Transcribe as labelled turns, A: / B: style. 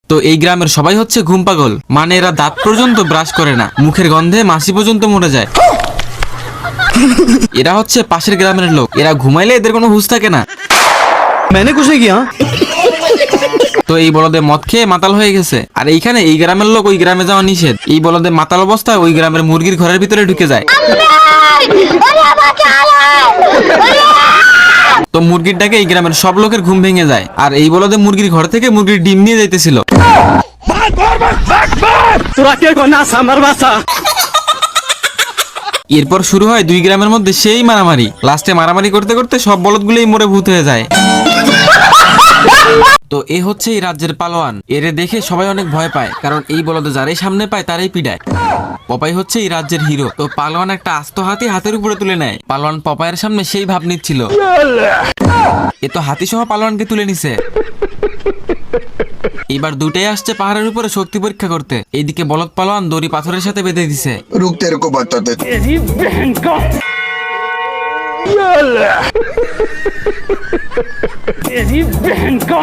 A: তো এই গ্রামের সবাই হচ্ছে ঘুম পাগল, মানে এরা দাঁত পর্যন্ত ব্রাশ করে না, মুখের গন্ধে মাছি পর্যন্ত মরে যায়। এরা হচ্ছে পাশের গ্রামের লোক, এরা ঘুমাইলে এদের কোনো হুঁশ থাকে না।
B: मैंने कुछ नहीं किया।
A: তো এই বলদে মদ খেয়ে মাতাল হয়ে গেছে, আর এইখানে এই গ্রামের লোক ওই গ্রামে যাওয়া নিষেধ। এই বলদে মাতাল অবস্থায় ওই গ্রামের মুরগির ঘরের ভিতরে ঢুকে যায়। তো মুরগির ডাকে এই গ্রামের সব লোকের ঘুম ভেঙে যায়, আর এই বলদে মুরগির ঘর থেকে মুরগির ডিম নিয়ে যাইতেছিল। এরপর শুরু হয় দুই গ্রামের মধ্যে সেই মারামারি। লাস্টে মারামারি করতে করতে সব বলদগুলোই মরে ভূত হয়ে যায়। তো এ হচ্ছে এই রাজ্যের পালোয়ান। এরে দেখে সবাই অনেক ভয় পায়, কারণ এই বলদে যারাই সামনে পায় তারাই পিডায়। পপাই হচ্ছে এই রাজ্যের হিরো। তো পালোয়ান একটা আস্ত হাতি হাতের উপরে তুলে নেয়। পালোয়ান পপাইয়ের সামনে সেই ভাব নিচ্ছিল। এ তো হাতি সহ পালোয়ানকে তুলে নিছে। এবার দুটাই আসছে পাহাড়ের উপরে শক্তি পরীক্ষা করতে। এইদিকে বলদ পালোয়ান দড়ি পাথরের সাথে বেঁধে দিছে।
C: रुक तेरे को बताते।
D: तेरी बहन का